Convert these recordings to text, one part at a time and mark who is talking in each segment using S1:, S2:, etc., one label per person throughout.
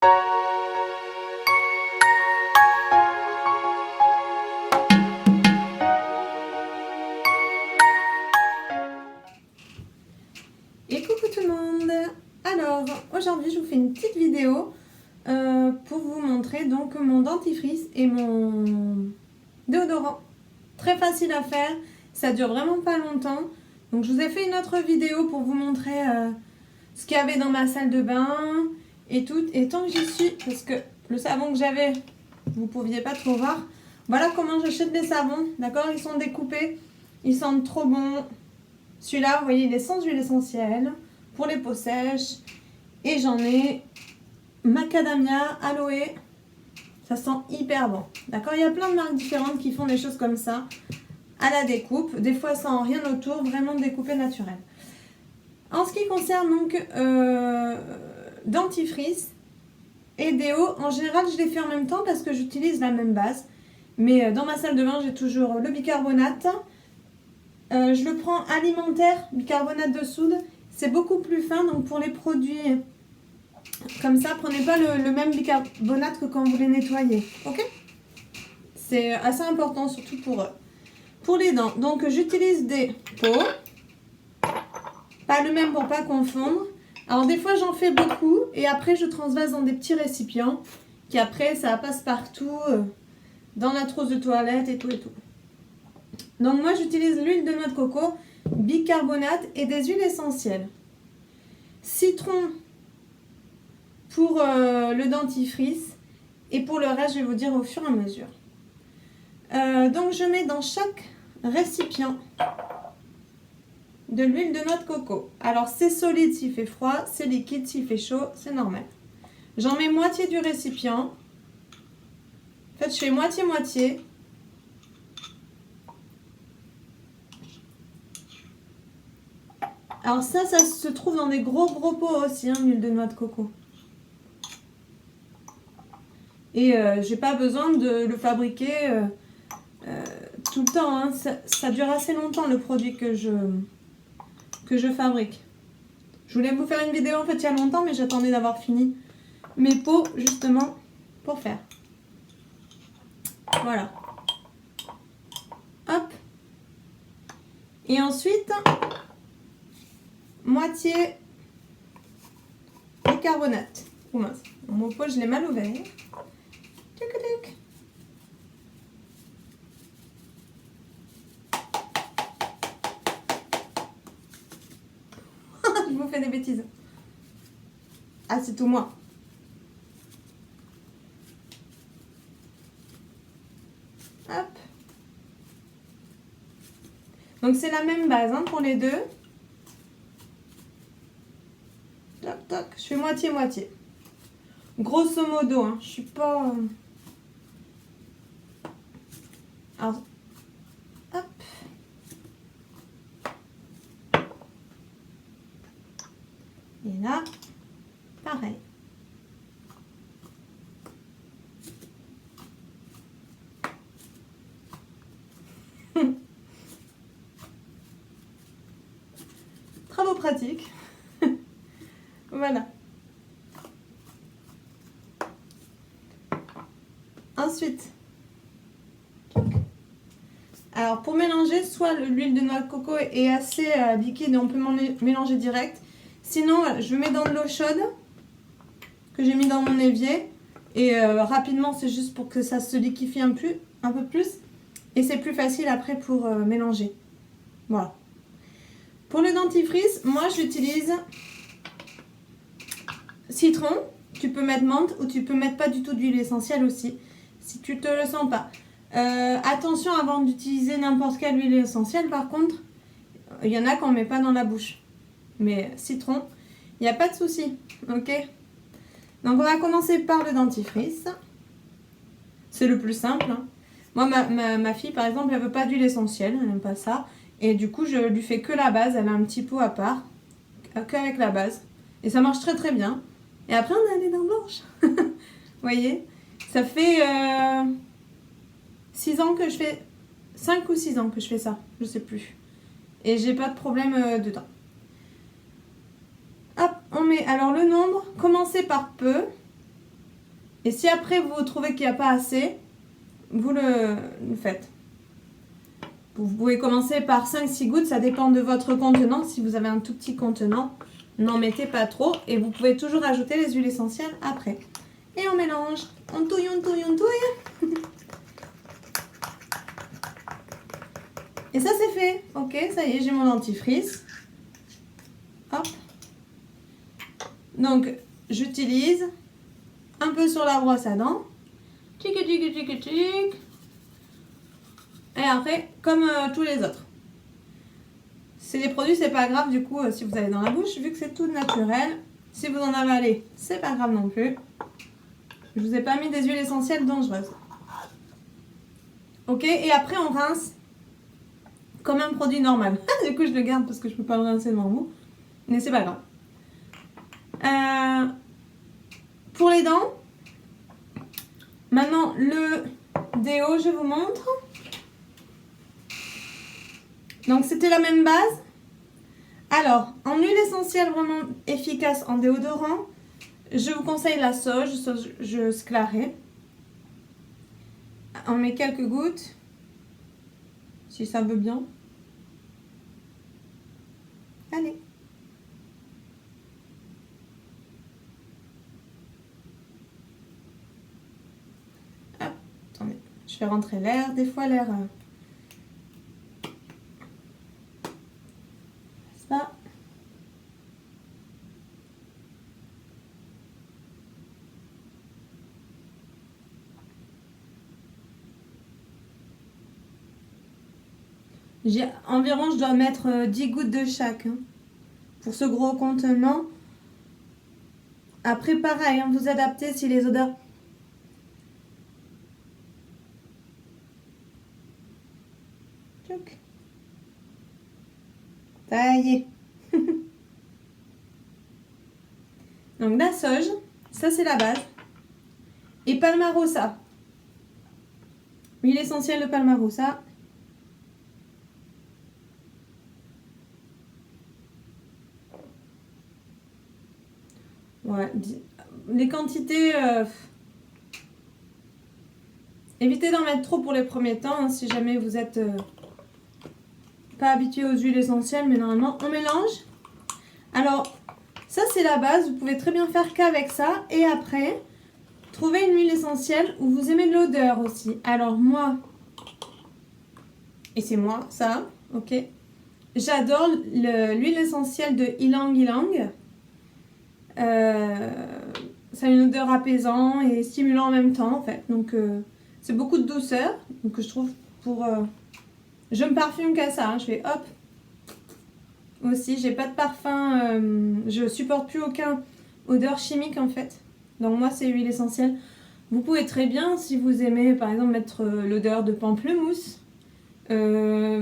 S1: Et coucou tout le monde. Alors aujourd'hui je vous fais une petite vidéo pour vous montrer donc mon dentifrice et mon déodorant. Très facile à faire, ça dure vraiment pas longtemps. Donc je vous ai fait une autre vidéo pour vous montrer ce qu'il y avait dans ma salle de bain et tout. Et tant que j'y suis, parce que le savon que j'avais, vous ne pouviez pas trop voir. Voilà comment j'achète les savons, d'accord? Ils sont découpés, ils sentent trop bon. Celui-là, vous voyez, il est sans huile essentielle pour les peaux sèches. Et j'en ai macadamia, aloe. Ça sent hyper bon. D'accord? Il y a plein de marques différentes qui font des choses comme ça à la découpe. Des fois sans rien autour, vraiment découpé naturel. En ce qui concerne donc dentifrice et déo, en général je les fais en même temps parce que j'utilise la même base. Mais dans ma salle de bain, j'ai toujours le bicarbonate. Je le prends alimentaire, bicarbonate de soude. C'est beaucoup plus fin, donc pour les produits comme ça, prenez pas le même bicarbonate que quand vous les nettoyez. Ok? C'est assez important, surtout pour les dents. Donc j'utilise des pots. Pas le même pour pas confondre. Alors des fois j'en fais beaucoup et après je transvase dans des petits récipients qui après ça passe partout dans la trousse de toilette et tout et tout. Donc moi j'utilise l'huile de noix de coco, bicarbonate et des huiles essentielles. Citron pour le dentifrice et pour le reste je vais vous dire au fur et à mesure. Donc je mets dans chaque récipient de l'huile de noix de coco. Alors c'est solide s'il fait froid, c'est liquide s'il fait chaud, c'est normal. J'en mets moitié du récipient. En fait je fais moitié-moitié. Alors ça se trouve dans des gros pots aussi, hein, l'huile de noix de coco. Et j'ai pas besoin de le fabriquer tout le temps. Hein. Ça dure assez longtemps le produit que je fabrique. Je voulais vous faire une vidéo en fait il y a longtemps, mais j'attendais d'avoir fini mes pots justement pour faire. Voilà. Hop. Et ensuite, moitié bicarbonate. Oh mince, mon pot je l'ai mal ouvert. Tuc. Je vous fais des bêtises. Ah, c'est tout moi. Hop. Donc c'est la même base hein, pour les deux. Toc. Je fais moitié-moitié. Grosso modo, hein, je suis pas... Alors, hop. Et là, pareil. Travaux pratiques. Voilà. Ensuite, alors pour mélanger, soit l'huile de noix de coco est assez liquide et on peut mélanger direct. Sinon, je mets dans de l'eau chaude que j'ai mis dans mon évier. Et rapidement, c'est juste pour que ça se liquéfie un peu plus. Et c'est plus facile après pour mélanger. Voilà. Pour le dentifrice, moi j'utilise citron. Tu peux mettre menthe ou tu peux mettre pas du tout d'huile essentielle aussi. Si tu te le sens pas. Attention avant d'utiliser n'importe quelle huile essentielle. Par contre, il y en a qu'on met pas dans la bouche. Mais citron, il n'y a pas de souci. Ok? Donc on va commencer par le dentifrice. C'est le plus simple. Hein. Moi, ma fille, par exemple, elle veut pas d'huile essentielle. Elle n'aime pas ça. Et du coup, je lui fais que la base. Elle a un petit pot à part. Qu'avec la base. Et ça marche très bien. Et après, on a les dents blanches. Vous voyez? Ça fait 6 ans que je fais... 5 ou 6 ans que je fais ça. Je sais plus. Et j'ai pas de problème dedans. Hop, on met alors le nombre. Commencez par peu. Et si après vous trouvez qu'il n'y a pas assez, vous le faites. Vous pouvez commencer par 5-6 gouttes, ça dépend de votre contenant. Si vous avez un tout petit contenant, n'en mettez pas trop. Et vous pouvez toujours ajouter les huiles essentielles après. Et on mélange. On touille, on touille, on touille. Et ça c'est fait. Ok, ça y est, j'ai mon dentifrice. Hop. Donc, j'utilise un peu sur la brosse à dents. Tchic, tchic, tchic, tchic. Et après, comme tous les autres. C'est des produits, c'est pas grave du coup si vous avez dans la bouche, vu que c'est tout naturel. Si vous en avalez, c'est pas grave non plus. Je vous ai pas mis des huiles essentielles dangereuses. Ok, et après on rince comme un produit normal. Du coup je le garde parce que je peux pas le rincer devant vous. Mais c'est pas grave. Pour les dents, maintenant le déo, je vous montre. Donc c'était la même base. Alors, en huile essentielle vraiment efficace en déodorant, je vous conseille la sauge sclarée. On met quelques gouttes, si ça veut bien. Allez. Hop, attendez, je fais rentrer l'air. Des fois l'air... ça. Environ, je dois mettre 10 gouttes de chaque hein, pour ce gros contenant. Après, pareil, hein, vous adaptez si les odeurs... Ça y est. Donc la sauge, ça c'est la base. Et Palmarosa. Huile essentielle de Palmarosa. Ouais, les quantités... évitez d'en mettre trop pour les premiers temps, hein, si jamais vous êtes pas habitué aux huiles essentielles, mais normalement on mélange. Alors, ça c'est la base, vous pouvez très bien faire qu'avec ça. Et après, trouvez une huile essentielle où vous aimez de l'odeur aussi. Alors moi, et c'est moi, ça, ok. J'adore l'huile essentielle de Ylang Ylang. Ça a une odeur apaisant et stimulant en même temps en fait. Donc c'est beaucoup de douceur. Donc je trouve pour... je me parfume qu'à ça. Hein. Je fais hop. Aussi, j'ai pas de parfum. Je supporte plus aucun odeur chimique en fait. Donc moi c'est huile essentielle. Vous pouvez très bien, si vous aimez par exemple mettre l'odeur de pamplemousse, lavande,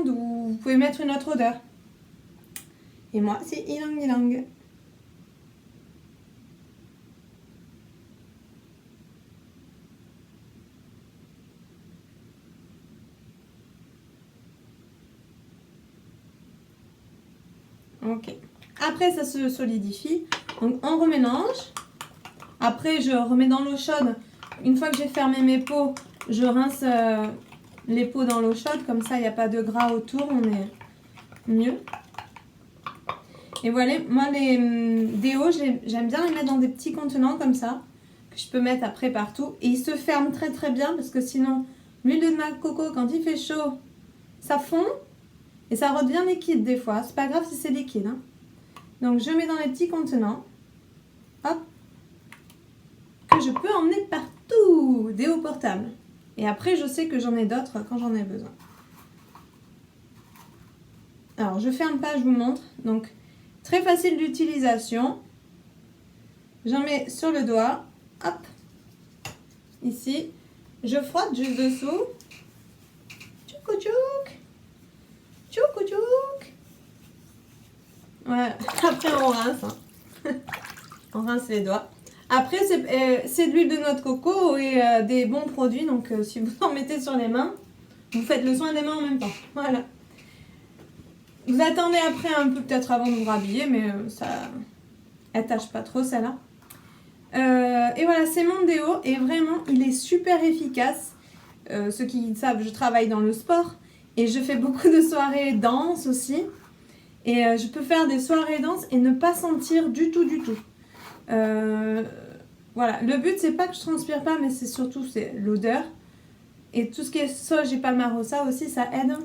S1: ou vous pouvez mettre une autre odeur. Et moi c'est Ylang Ylang. Ok. Après, ça se solidifie. Donc, on remélange. Après, je remets dans l'eau chaude. Une fois que j'ai fermé mes pots, je rince les pots dans l'eau chaude. Comme ça, il n'y a pas de gras autour. On est mieux. Et voilà, moi, les déos, j'aime bien les mettre dans des petits contenants comme ça. Que je peux mettre après partout. Et ils se ferment très très bien. Parce que sinon, l'huile de noix de coco, quand il fait chaud, ça fond. Et ça redevient liquide des fois. C'est pas grave si c'est liquide. Hein. Donc je mets dans les petits contenants. Hop. Que je peux emmener partout. Déo portable. Et après je sais que j'en ai d'autres quand j'en ai besoin. Alors je ferme pas, je vous montre. Donc très facile d'utilisation. J'en mets sur le doigt. Hop. Ici. Je frotte juste dessous. Tchouk tchouk. Tchouk tchouk. Voilà. Après on rince. Hein. On rince les doigts. Après c'est de l'huile de noix de coco et des bons produits. Donc si vous en mettez sur les mains, vous faites le soin des mains en même temps. Voilà. Vous attendez après un peu peut-être avant de vous rhabiller, mais ça elle tâche pas trop celle-là. Et voilà, c'est mon déo et vraiment, il est super efficace. Ceux qui savent, je travaille dans le sport et je fais beaucoup de soirées danse aussi. Et je peux faire des soirées danse et ne pas sentir du tout. Voilà, le but c'est pas que je transpire pas, mais c'est surtout l'odeur. Et tout ce qui est sauge et palmarosa aussi, ça aide.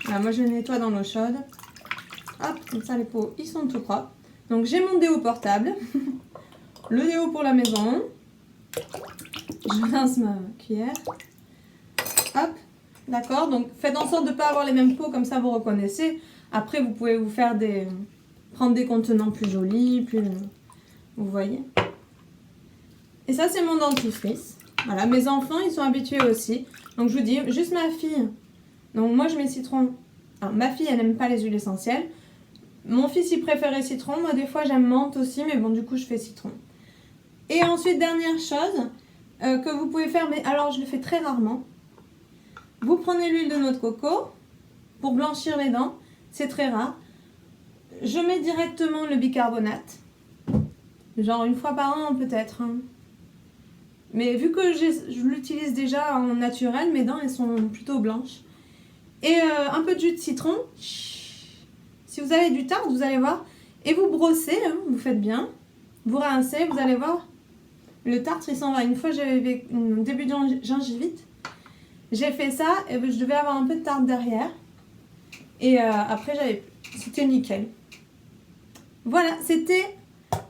S1: Voilà, moi je le nettoie dans l'eau chaude. Hop, comme ça les peaux, ils sont tout propres. Donc j'ai mon déo portable. Le déo pour la maison. Je rince ma cuillère. Hop, d'accord. Donc faites en sorte de ne pas avoir les mêmes peaux, comme ça vous reconnaissez. Après, vous pouvez vous faire prendre des contenants plus jolis, plus... Vous voyez. Et ça, c'est mon dentifrice. Voilà, mes enfants, ils sont habitués aussi. Donc, je vous dis, juste ma fille. Donc, moi, je mets citron. Alors, ma fille, elle n'aime pas les huiles essentielles. Mon fils, il préférait citron. Moi, des fois, j'aime menthe aussi. Mais bon, du coup, je fais citron. Et ensuite, dernière chose que vous pouvez faire. Mais alors, je le fais très rarement. Vous prenez l'huile de noix de coco pour blanchir les dents. C'est très rare. Je mets directement le bicarbonate. Genre une fois par an peut-être. Hein. Mais vu que je l'utilise déjà en naturel, mes dents elles sont plutôt blanches. Et un peu de jus de citron. Si vous avez du tartre, vous allez voir. Et vous brossez, hein, vous faites bien. Vous rincez, vous allez voir. Le tartre il s'en va. Une fois j'avais un début de gingivite. J'ai fait ça et je devais avoir un peu de tartre derrière. Et après c'était nickel. Voilà, c'était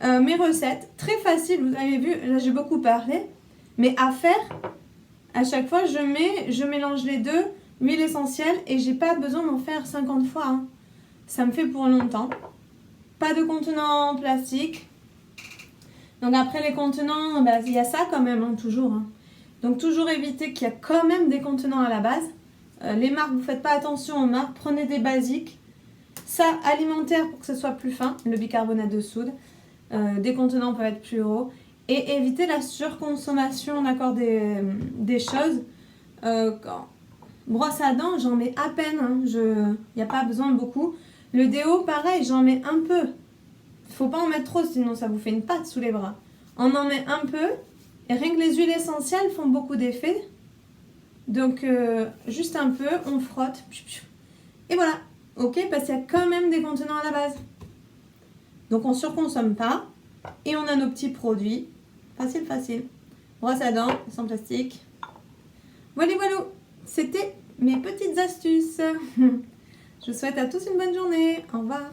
S1: mes recettes. Très facile, vous avez vu, là j'ai beaucoup parlé. Mais à faire, à chaque fois je mélange les deux, huile essentielle, et j'ai pas besoin d'en faire 50 fois. Hein. Ça me fait pour longtemps. Pas de contenant en plastique. Donc après les contenants, bah, y a ça quand même, hein, toujours. Hein. Donc toujours éviter qu'il y a quand même des contenants à la base. Les marques, vous faites pas attention aux marques, prenez des basiques. Ça, alimentaire pour que ce soit plus fin, le bicarbonate de soude. Des contenants peuvent être plus hauts. Et éviter la surconsommation, d'accord, des choses. Brosse à dents, j'en mets à peine. Hein, il n'y a pas besoin de beaucoup. Le déo, pareil, j'en mets un peu. Il ne faut pas en mettre trop, sinon ça vous fait une pâte sous les bras. On en met un peu. Et rien que les huiles essentielles font beaucoup d'effet. Donc, juste un peu, on frotte. Et voilà. Ok, parce qu'il y a quand même des contenants à la base. Donc, on ne surconsomme pas. Et on a nos petits produits. Facile. Brosse à dents, sans plastique. Voilà. C'était mes petites astuces. Je vous souhaite à tous une bonne journée. Au revoir.